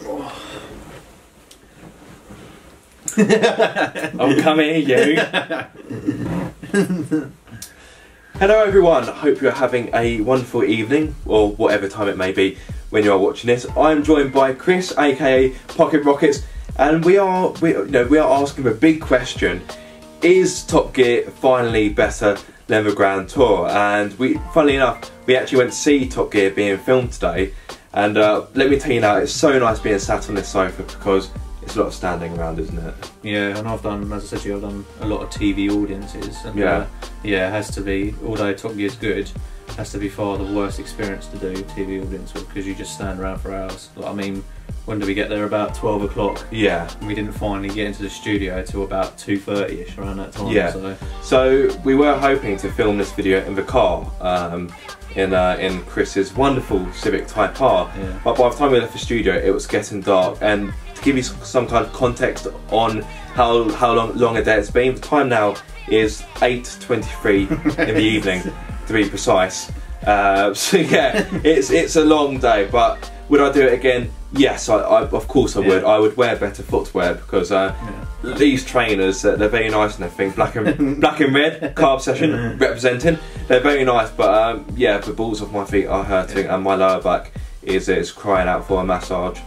Right. I'm coming, you. Hello everyone, I hope you're having a wonderful evening, or whatever time it may be when you are watching this. I'm joined by Chris, aka Pocket Rockets, and we are asking a big question: is Top Gear finally better than the Grand Tour? And funnily enough, we actually went to see Top Gear being filmed today, and let me tell you now, it's so nice being sat on this sofa because it's a lot of standing around, isn't it? Yeah, and I've done, as I said to you, I've done a lot of TV audiences. And, yeah. Yeah, it has to be, although Top Gear's good, it has to be far the worst experience to do TV audience with, because you just stand around for hours. Like, I mean, when did we get there? About 12 o'clock. Yeah. And we didn't finally get into the studio till about 2:30ish, around that time. Yeah. So we were hoping to film this video in the car, in Chris's wonderful Civic Type R. Yeah. But by the time we left the studio, it was getting dark. And to give you some kind of context on how long a day it's been, the time now is 8:23 in the evening, to be precise. So yeah, it's a long day. But would I do it again? Yes, of course I would. Yeah. I would wear better footwear because these trainers, they're very nice and everything. Black and red, carb session representing. They're very nice, but yeah, the balls of my feet are hurting and my lower back is crying out for a massage.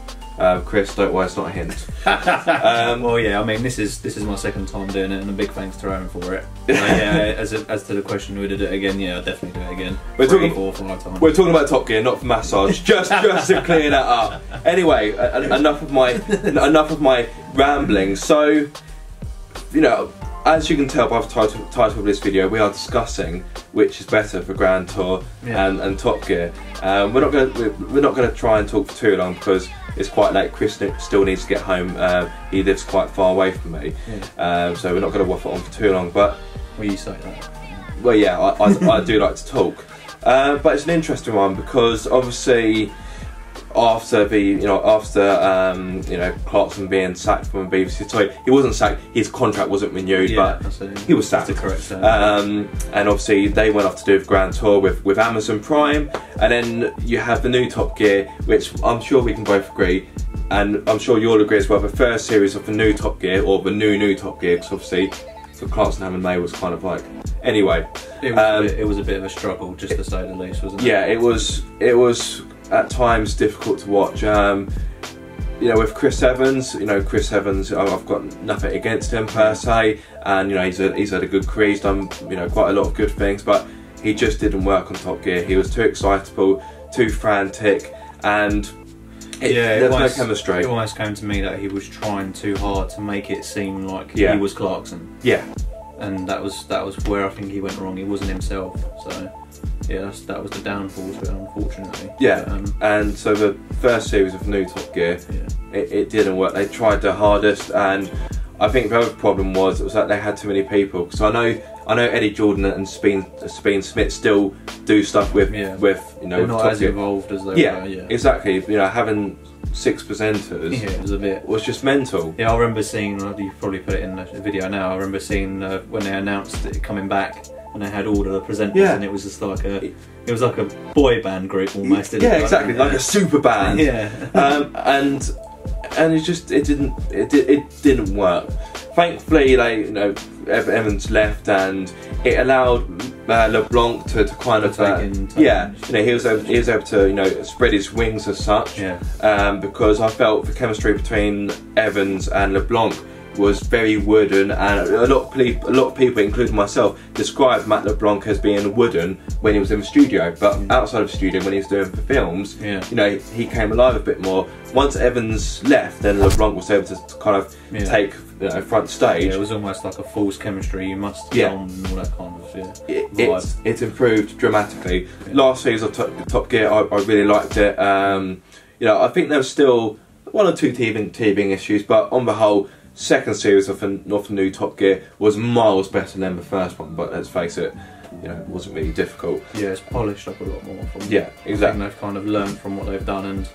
Chris, don't worry, it's not a hint. Well, yeah, I mean, this is my second time doing it, and a big thanks to Aaron for it. Yeah, as to the question, would I do it again? Yeah, I'd definitely do it again. We're talking 4 or 5 times. We're talking about Top Gear, not for massage. just to clear that up. Anyway, enough of my rambling. So, you know, as you can tell by the title of this video, we are discussing which is better for Grand Tour and Top Gear. We're not going to try and talk for too long because it's quite late. Chris still needs to get home. He lives quite far away from me, so we're not going to waffle on for too long. But well, you say that. Well, yeah, I do like to talk, but it's an interesting one because obviously after Clarkson being sacked from the BBC, sorry, he wasn't sacked, his contract wasn't renewed, but he was sacked. That's the correct term. And obviously they went off to do the Grand Tour with Amazon Prime, and then you have the new Top Gear, which I'm sure we can both agree, and I'm sure you'll agree as well, the first series of the new Top Gear, or the new Top Gear, because obviously for Clarkson and May was kind of like, anyway. It was a bit of a struggle, just to say the least, wasn't it? Yeah, it was at times difficult to watch. You know, with Chris Evans, I've got nothing against him per se, and you know, he's had a good career, he's done quite a lot of good things, but he just didn't work on Top Gear. He was too excitable, too frantic, and there's no chemistry. It almost came to me that he was trying too hard to make it seem like he was Clarkson. Yeah. And that was where I think he went wrong. He wasn't himself. So yeah, that was the downfall to it, unfortunately. Yeah, and so the first series of new Top Gear, it didn't work. They tried their hardest, and I think the other problem was that they had too many people. Because I know Eddie Jordan and Speen Smith still do stuff with they're with not Top as Gear. involved as they were. Yeah, exactly. You know, having 6 presenters was just mental. Yeah, I remember seeing, you probably put it in the video now, I remember seeing when they announced it coming back and they had all the presenters and it was just like a boy band group almost. Yeah, exactly, like a super band. And it didn't work. Thankfully, Evans left, and it allowed LeBlanc to kind of he was able to spread his wings as such. Because I felt the chemistry between Evans and LeBlanc was very wooden, and a lot of people, including myself, described Matt LeBlanc as being wooden when he was in the studio, but outside of the studio, when he was doing the films, he came alive a bit more. Once Evans left, then LeBlanc was able to kind of take front stage. Yeah, it was almost like a false chemistry. You must get on and all that kind of It's improved dramatically. Last season of Top Gear, I really liked it. I think there was still 1 or 2 teething issues, but on the whole, second series of the new Top Gear was miles better than the first one. But let's face it, it wasn't really difficult. Yeah, it's polished up a lot more. Exactly. I think they've kind of learned from what they've done and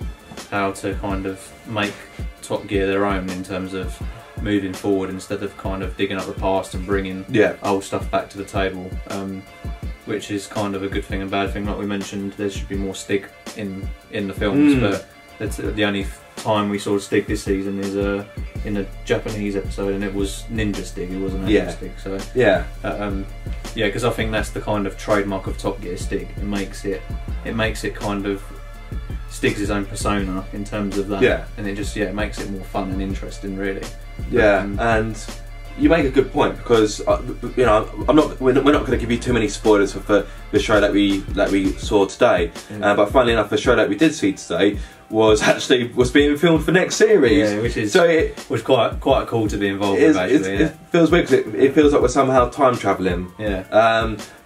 how to kind of make Top Gear their own in terms of moving forward, instead of kind of digging up the past and bringing old stuff back to the table, which is kind of a good thing and bad thing. Like we mentioned, there should be more stig in the films, but That's the only time we saw Stig this season is in a Japanese episode, and it was Ninja Stig. It wasn't actual Stig. So yeah, because I think that's the kind of trademark of Top Gear, Stig. It makes it kind of Stig's his own persona in terms of that. Yeah, and it just it makes it more fun and interesting, really. Yeah, and you make a good point, because you know, we're not going to give you too many spoilers for the show that we saw today. But funnily enough, the show that we did see today was being filmed for next series. Yeah, which was quite cool to be involved with. Actually, it feels weird, because it feels like we're somehow time travelling. Yeah.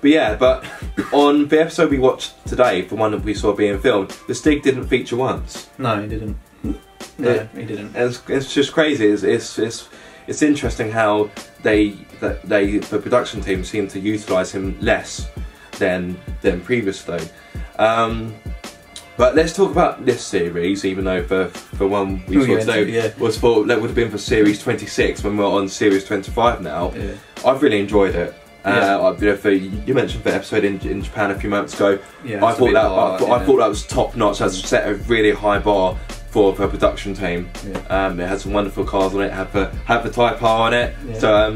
But on the episode we watched today, the one that we saw being filmed, the Stig didn't feature once. No, he didn't. No, he didn't. It's just crazy. It's interesting how the production team seem to utilise him less than previously. But let's talk about this series, even though the one we saw today was that would have been for series 26, when we're on series 25 now. Yeah. I've really enjoyed it. You mentioned the episode in Japan a few months ago. Yeah, I thought that was top notch. That's set a really high bar for the production team. Yeah. It had some wonderful cars on it. Had the Type R on it. Yeah. So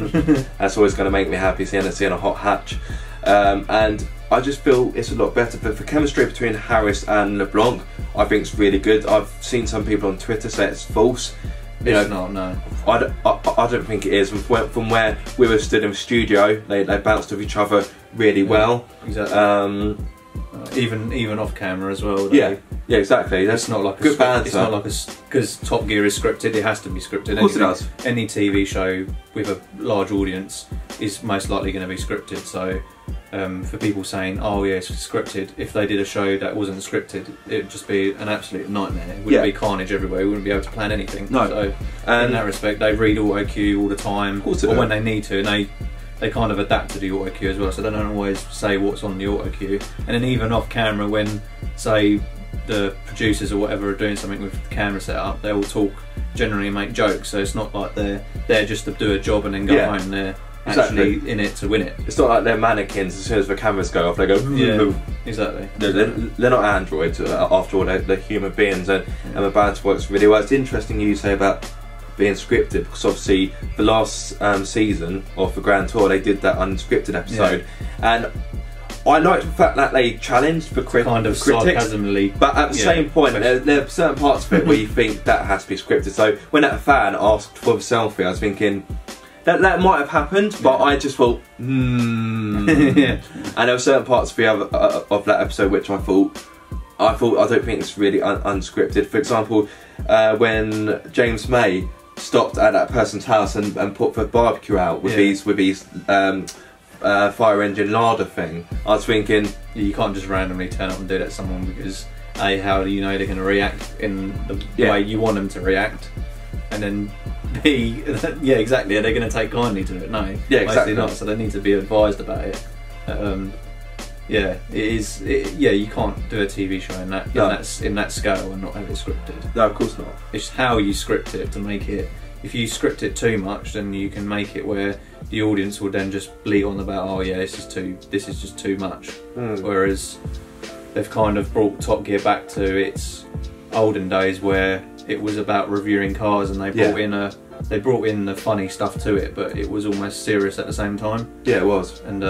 that's always going to make me happy seeing a hot hatch. And I just feel it's a lot better. But the chemistry between Harris and LeBlanc, I think it's really good. I've seen some people on Twitter say it's false. It's not, no. I don't think it is. From where we were stood in the studio, they bounced off each other really well. Exactly. Even off camera as well. Yeah, exactly. It's not like good banter. It's not like because Top Gear is scripted. It has to be scripted. Of course it does. Any TV show with a large audience is most likely going to be scripted. So for people saying, "Oh yeah, it's scripted," if they did a show that wasn't scripted, it would just be an absolute nightmare. It wouldn't be carnage everywhere. We wouldn't be able to plan anything. No. So in that respect, they read auto cue all the time, of course, or when they need to, and they kind of adapt to the auto cue as well, so they don't always say what's on the auto cue. And then even off camera, when say the producers or whatever are doing something with the camera set up, they will talk generally and make jokes. So it's not like they're just to do a job and then go home. They're actually in it to win it. It's not like they're mannequins. As soon as the cameras go off, they go. Yeah, exactly. They're not androids. After all, they're human beings, and the banter works really well. It's interesting you say about being scripted, because obviously the last season of the Grand Tour they did that unscripted episode, and I liked the fact that they challenged the kind of critics, sarcasmically, but at the same point there are certain parts of it where you think that has to be scripted. So when that fan asked for the selfie, I was thinking that might have happened, but I just thought and there were certain parts of of that episode which I don't think it's really unscripted. For example, when James May stopped at that person's house and put the barbecue out with these fire engine larder thing, I was thinking, you can't just randomly turn up and do that to someone, because how do you know they're going to react in the way you want them to react, and then B, exactly, are they going to take kindly to it? No, exactly not. So they need to be advised about it. It is. You can't do a TV show in that scale and not have it scripted. No, of course not. It's how you script it to make it. If you script it too much, then you can make it where the audience will then just bleat on about, oh yeah, this is just too much. Whereas they've kind of brought Top Gear back to its olden days where it was about reviewing cars, and they brought in the funny stuff to it, but it was almost serious at the same time. Yeah, it was. And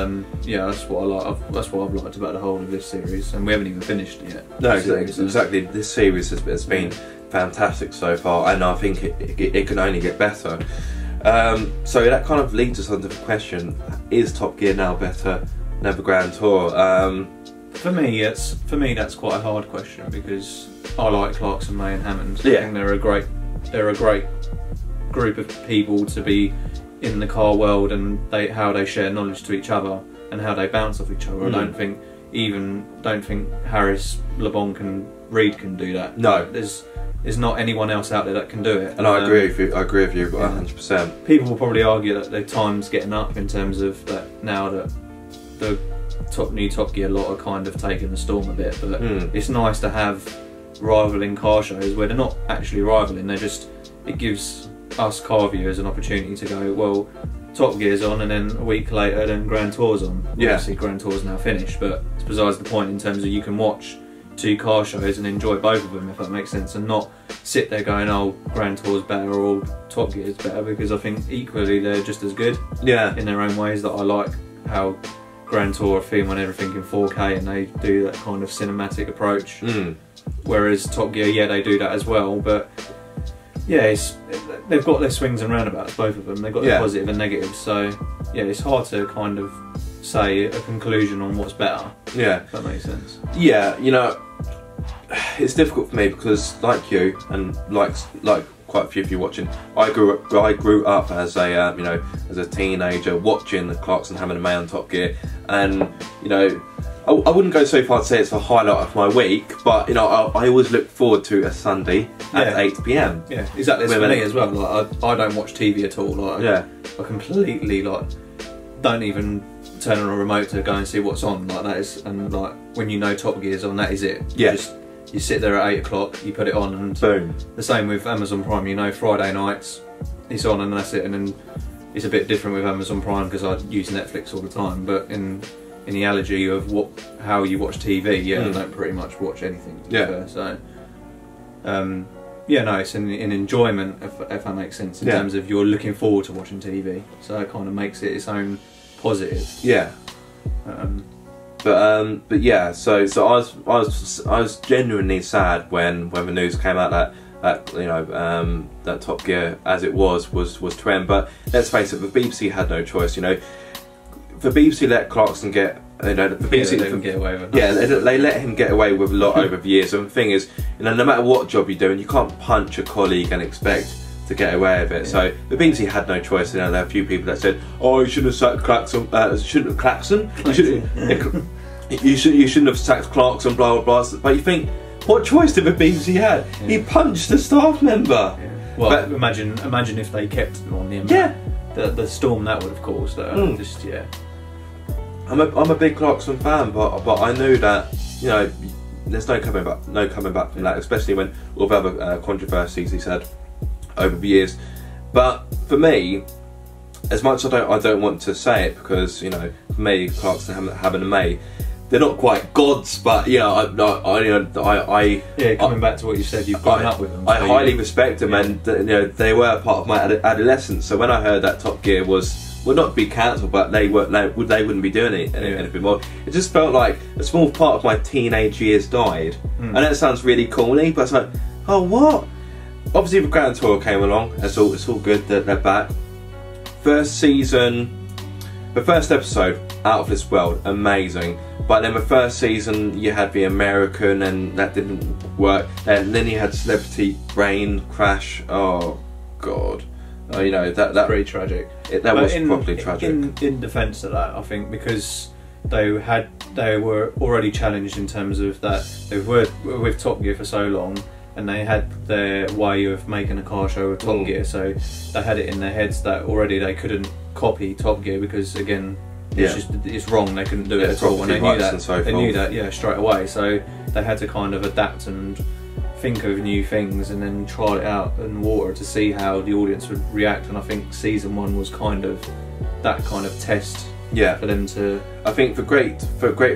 that's what I like. That's what I've liked about the whole of this series, and we haven't even finished it yet. No, exactly. This series has been fantastic so far, and I think it can only get better. So that kind of leads us on to the question: is Top Gear now better than the Grand Tour? For me, that's quite a hard question, because I like Clarkson, May, and Hammond. Yeah. I think they're a great group of people to be in the car world, and how they share knowledge to each other and how they bounce off each other. I don't think Harris, LeBlanc, and Reed can do that. No, there's not anyone else out there that can do it. And I agree with you. 100%. People will probably argue that their time's getting up in terms of that now that the new Top Gear lot are kind of taking the storm a bit, but it's nice to have rivaling car shows where they're not actually rivaling. It gives us car viewers an opportunity to go, well, Top Gear's on, and then a week later then Grand Tour's on. Obviously Grand Tour's now finished, but it's besides the point in terms of you can watch two car shows and enjoy both of them, if that makes sense, and not sit there going, oh, Grand Tour's better or Top Gear's better, because I think equally they're just as good in their own ways. That I like how Grand Tour are filming everything in 4K and they do that kind of cinematic approach, whereas Top Gear, yeah, they do that as well, but yeah, they've got their swings and roundabouts, both of them. They've got their positive and negatives, so yeah, it's hard to kind of say a conclusion on what's better. Yeah, if that makes sense. Yeah, you know, it's difficult for me because, like you, and like quite a few of you watching, I grew up as a you know, as a teenager watching the Clarkson, Hammond and May on Top Gear, and you know, I wouldn't go so far to say it's a highlight of my week, but you know, I always look forward to a Sunday at 8 PM. Yeah, exactly. It's for me as well. Like, I don't watch TV at all. Like, I completely don't even turn on a remote to go and see what's on. Like that is, and like when you know Top Gear's on, that is it. You sit there at 8 o'clock, you put it on, and boom. The same with Amazon Prime. You know, Friday nights it's on, and that's it. And then it's a bit different with Amazon Prime because I use Netflix all the time. But in the analogy of how you watch TV, I don't pretty much watch anything. To be fair. So, yeah, no, it's an enjoyment, if that makes sense, in terms of you're looking forward to watching TV. So it kind of makes it its own positive. Yeah. But yeah, so I was genuinely sad when the news came out that you know, that Top Gear as it was to end. But let's face it, the BBC had no choice. You know, the BBC let Clarkson get, you know, the BBC let him get away with it. Yeah, they let him get away with a lot over the years. And the thing is, you know, no matter what job you're doing, you can't punch a colleague and expect to get away with it. So the BBC had no choice. You know, there were a few people that said, "Oh, you shouldn't have sacked Clarkson. Shouldn't have Clarkson. You shouldn't have sacked Clarkson." Blah blah blah. But you think, what choice did the BBC have? He punched a staff member. Well, but imagine if they kept him on the storm that would have caused. Just I'm a big Clarkson fan, but I knew that, you know, there's no coming back from that, especially when all the other controversies he's had over the years. But for me, as much as I don't want to say it, because, you know, for me, Clarkson, Hammond and May, they're not quite gods, but you know, coming back to what you said, you've grown up with them. I highly respect them, and you know, they were a part of my adolescence. So when I heard that Top Gear was, well, not to be cancelled, but they wouldn't be doing anything more, it just felt like a small part of my teenage years died. And that sounds really corny, but it's like, oh, what? Obviously, the Grand Tour came along. It's all good. They're back. First season, the first episode, out of this world, amazing. But then the first season, you had the American, and that didn't work. And then you had Celebrity Brain Crash. Oh God, you know, that pretty tragic. That was properly tragic. In defence of that, I think because they were already challenged in terms of that they were with Top Gear for so long, and they had their way of making a car show with Top Gear, so they had it in their heads that already they couldn't copy Top Gear because, again, it's wrong. They couldn't do it at all, and they knew that. They knew that, straight away. So they had to kind of adapt and think of new things, and then try it out in water to see how the audience would react. And I think season 1 was kind of that kind of test. Yeah, for them to. I think for great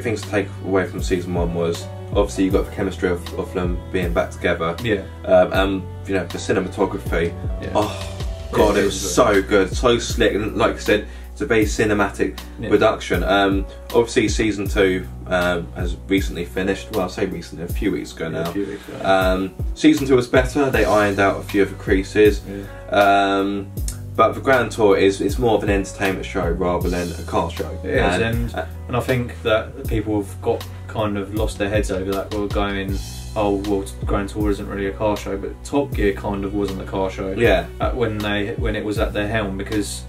things to take away from season 1 was, obviously, you got the chemistry of them being back together. Yeah. And you know, the cinematography. Yeah. Oh God, it was so good, so slick, and like I said, it's a very cinematic production. Obviously, season 2 has recently finished. Well, I say recently, a few weeks ago now. Season 2 was better. They ironed out a few of the creases. Yeah. But the Grand Tour it's more of an entertainment show rather than a car show. It is, and I think that people have got kind of lost their heads over that. We're going, oh well, the Grand Tour isn't really a car show, but Top Gear kind of wasn't a car show. Yeah. When it was at their helm, because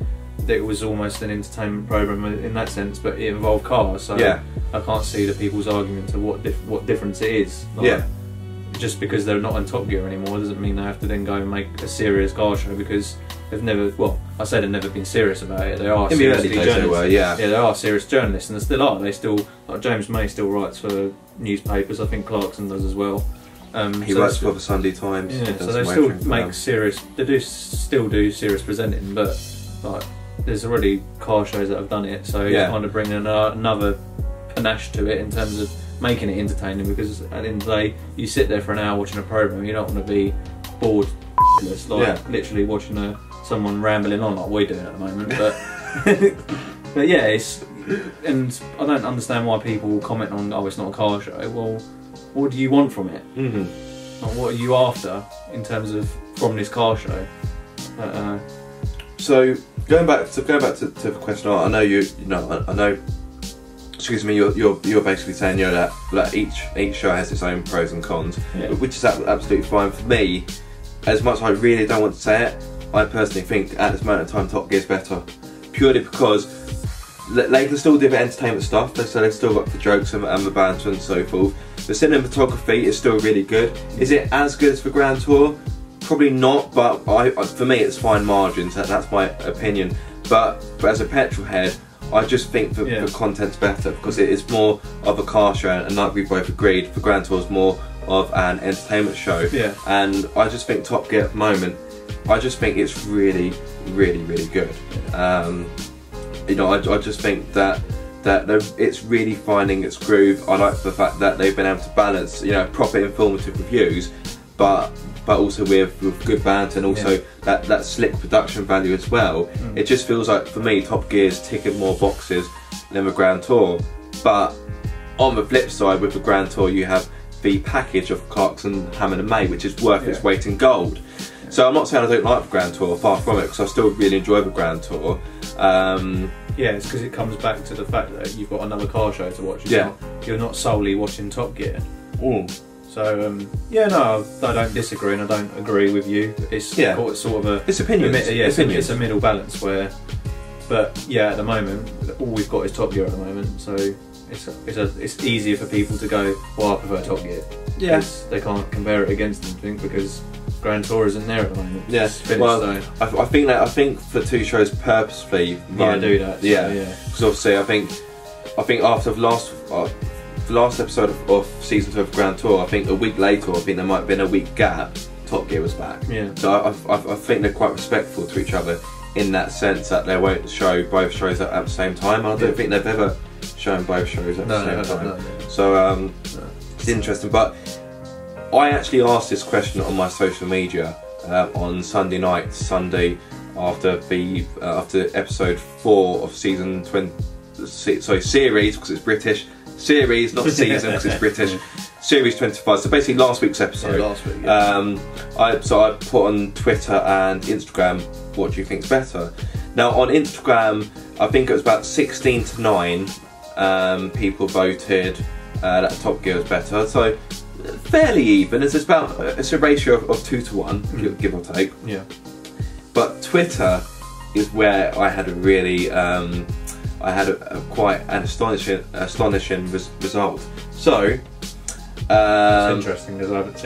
it was almost an entertainment program in that sense, but it involved cars. So I can't see the people's argument to what difference it is. Like, just because they're not on Top Gear anymore doesn't mean they have to then go and make a serious car show, because they've never, well, I say they've never been serious about it. They are seriously journalists. Yeah, they are serious journalists, and they still are. They still, like James May still writes for newspapers. I think Clarkson does as well. He writes for the Sunday Times. Yeah, so they still make serious. They still do serious presenting, but like there's already car shows that have done it. So you're kind of bringing another panache to it in terms of making it entertaining, because at the end of the day, you sit there for an hour watching a program, you don't want to be bored, like literally watching someone rambling on like we're doing at the moment. But but yeah, and I don't understand why people will comment on, oh, it's not a car show. Well, what do you want from it? Like, what are you after in terms of from this car show? So going back to the question, I know I know. Excuse me, you're basically saying that each show has its own pros and cons, which is absolutely fine for me. As much as I really don't want to say it, I personally think at this moment in time Top Gear's better, purely because they can still do the entertainment stuff. So they've still got the jokes and the banter and so forth. The cinematography is still really good. Is it as good as the Grand Tour? Probably not, but for me it's fine margins. That's my opinion. But as a petrol head, I just think the content's better because it is more of a car show, and like we both agreed, the Grand Tour is more of an entertainment show. Yeah. And I just think Top Gear at the moment, I just think it's really, really, really good. I just think that it's really finding its groove. I like the fact that they've been able to balance, proper informative reviews, but also with good banter, and also that slick production value as well. It just feels like, for me, Top Gear's ticking more boxes than the Grand Tour. But on the flip side, with the Grand Tour, you have the package of Clarkson, Hammond and May, which is worth its weight in gold. So I'm not saying I don't like the Grand Tour, far from it, because I still really enjoy the Grand Tour. Yeah, it's because it comes back to the fact that you've got another car show to watch. You're not solely watching Top Gear. So no, I don't disagree and I don't agree with you. It's sort of it's opinions. It's a middle balance where, but yeah, at the moment all we've got is Top Gear at the moment, so it's easier for people to go, well, I prefer Top Gear. Yeah, they can't compare it against anything because Grand Tour isn't there at the moment. Yes, well, I think the two shows purposefully do that. Because obviously I think after the last episode of season 2 of Grand Tour, I think a week later, I think there might have been a week gap, Top Gear was back. So I think they're quite respectful to each other in that sense, that they won't show both shows at the same time. I don't think they've ever shown both shows at the same time. So it's interesting. But I actually asked this question on my social media on Sunday night, after episode 4 of season 20. Sorry, series, because it's British. Series, not season, because it's British. Series 25. So basically last week's episode. I put on Twitter and Instagram, what do you think's better? Now on Instagram, I think it was about 16 to 9 people voted that Top Gear was better. So fairly even. It's a ratio of 2 to 1, give or take. Yeah. But Twitter is where I had a really quite an astonishing result. So it's interesting because I didn't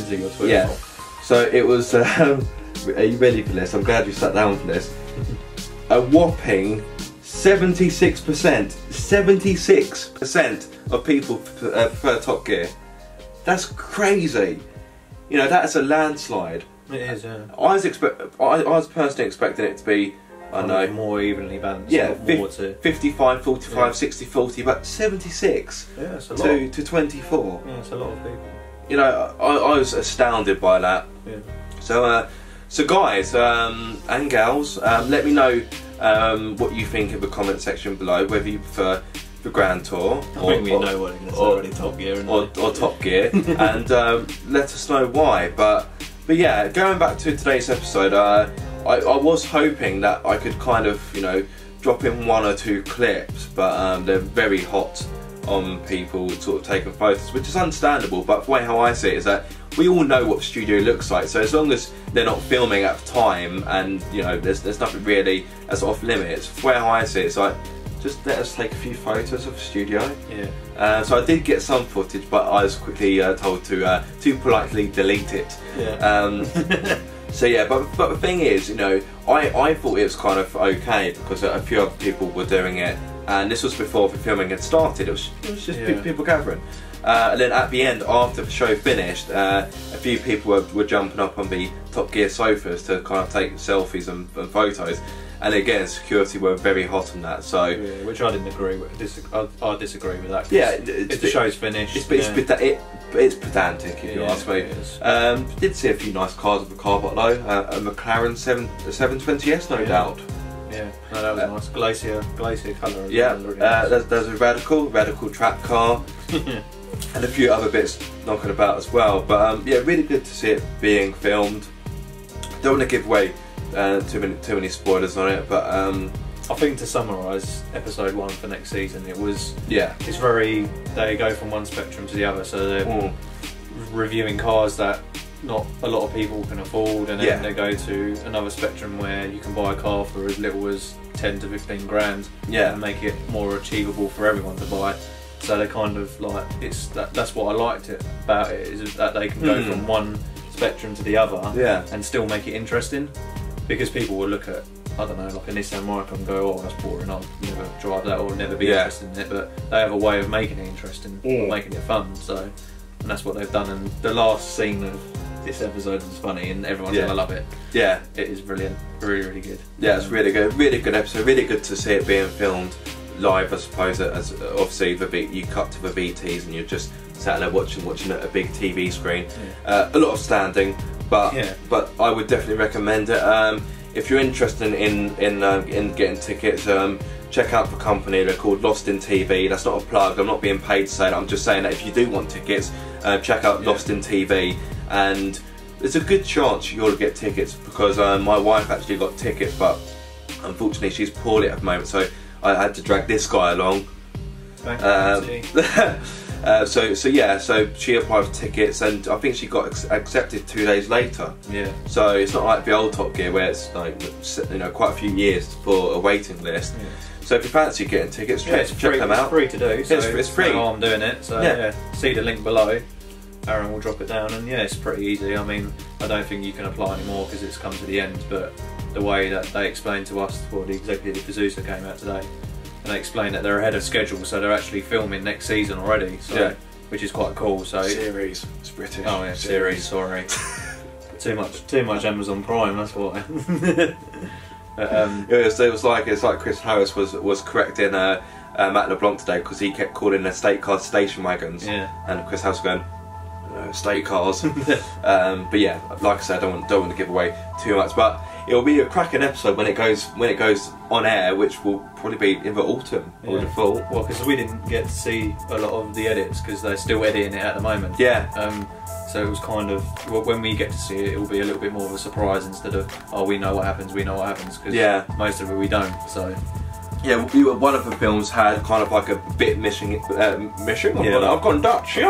see your Twitter. Yeah. So it was. Are you ready for this? I'm glad you sat down for this. A whopping 76%. 76% of people prefer Top Gear. That's crazy. That's a landslide. It is. Yeah. I was personally expecting it to be, I know, more evenly balanced. Yeah, 55, 45, 60, 40, but 76 to 24. Yeah, it's a lot of people. I was astounded by that. Yeah. So guys and gals, let me know what you think in the comment section below, whether you prefer the Grand Tour or Top Gear or Top Gear, and let us know why. But yeah, going back to today's episode, I was hoping that I could kind of, drop in 1 or 2 clips, but they're very hot on people sort of taking photos, which is understandable. But the way how I see it is that we all know what the studio looks like, so as long as they're not filming at the time, and there's nothing really that's off limits. The way how I see it is like, just let us take a few photos of the studio. Yeah. So I did get some footage, but I was quickly told to politely delete it. Yeah. So yeah, but the thing is, I thought it was kind of okay because a few other people were doing it and this was before the filming had started. It was just people gathering. And then at the end, after the show finished, a few people were jumping up on the Top Gear sofas to kind of take selfies and photos. And again, security were very hot on that. So, which I didn't agree with. I disagree with that. Yeah, if the show's finished, it's pedantic, if you ask me. Did see a few nice cars with the car but though. A McLaren 720S, no doubt. Yeah, no, that was nice. Glacier colour. Yeah, really nice. There's a radical track car. And a few other bits knocking about as well. But yeah, really good to see it being filmed. Don't want to give away too many spoilers on it, but I think to summarise episode 1 for next season, it's very, they go from one spectrum to the other, so they're reviewing cars that not a lot of people can afford, and then they go to another spectrum where you can buy a car for as little as 10 to 15 grand and make it more achievable for everyone to buy. So they kind of like, that's what I liked about it, is that they can go from one spectrum to the other and still make it interesting, because people will look at, I don't know, like a Nissan Micra and go, oh, that's boring, I'll never drive that or never be interested in it, but they have a way of making it interesting, or making it fun, so, and that's what they've done. And the last scene of this episode was funny and everyone's gonna love it. Yeah, it is brilliant, really good. Yeah, it's really good episode, really good to see it being filmed live, I suppose. As obviously you cut to the VTs and you're just sat there watching a big TV screen. A lot of standing, but I would definitely recommend it. If you're interested in getting tickets, check out the company. They're called Lost in TV. That's not a plug. I'm not being paid to say that. I'm just saying that if you do want tickets, check out Lost in TV, and there's a good chance you'll get tickets, because my wife actually got tickets, but unfortunately she's poorly at the moment, so I had to drag this guy along. So she applied for tickets, and I think she got accepted 2 days later. So it's not like the old Top Gear where it's like, you know, quite a few years for a waiting list. So if you fancy getting tickets, check them out. It's free to do. So it's free. I'm doing it. So see the link below. Aaron will drop it down, and it's pretty easy. I mean, I don't think you can apply anymore because it's come to the end, but the way that they explained to us, well, the executive producer came out today, and they explained that they're ahead of schedule, so they're actually filming next season already, so which is quite cool. So series, it's British. Oh yeah, series. Sorry, too much Amazon Prime. That's why. It's like Chris Harris was correcting Matt LeBlanc today, because he kept calling their state cars station wagons, and Chris Harris was going, state cars. But yeah, like I said, I don't want to give away too much, but it'll be a cracking episode when it goes on air, which will probably be in the autumn, I would have thought. Well, because we didn't get to see a lot of the edits because they're still editing it at the moment. So it was kind of, well, when we get to see it, it will be a little bit more of a surprise instead of, oh, we know what happens, because most of it we don't. So one of the films had kind of like a bit missing. I've gone Dutch. A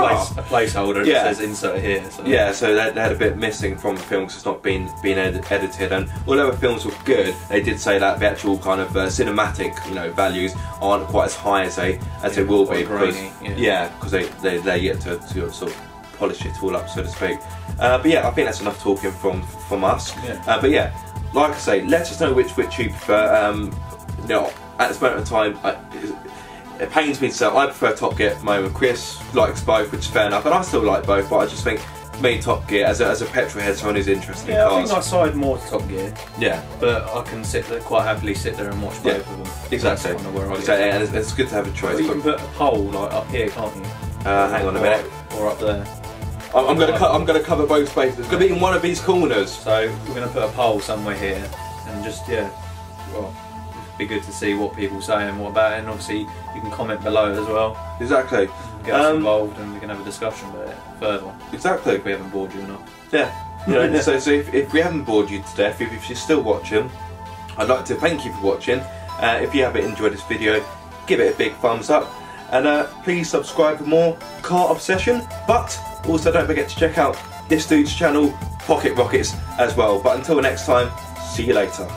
placeholder that says insert here. So. So they had a bit missing from the film because it's not been edited. And although the films were good, they did say that the actual kind of cinematic, values aren't quite as high as they will be, because they're yet to sort of polish it all up, so to speak. But I think that's enough talking from us. But like I say, let us know which you prefer. At this moment in time, it pains me to say I prefer Top Gear at the moment. Chris likes both, which is fair enough, and I still like both, but I just think me Top Gear, as a petrol head, someone who's interested in cars. I think I side more to Top Gear. But I can quite happily sit there and watch both of them. Exactly. And it's good to have a choice. Well, you can put a poll like up here, can't you? Hang on a minute. Or up there. I'm going to cover both spaces. It's going to be in one of these corners. So we're going to put a poll somewhere here, and just be good to see what people say and what about it, and obviously you can comment below as well. Exactly. Get us involved and we can have a discussion about it further. Exactly. If we haven't bored you enough. So if we haven't bored you to death, if you're still watching, I'd like to thank you for watching. If you haven't enjoyed this video, give it a big thumbs up, and please subscribe for more car obsession, but also don't forget to check out this dude's channel, Pocket Rockets, as well. But until next time, see you later.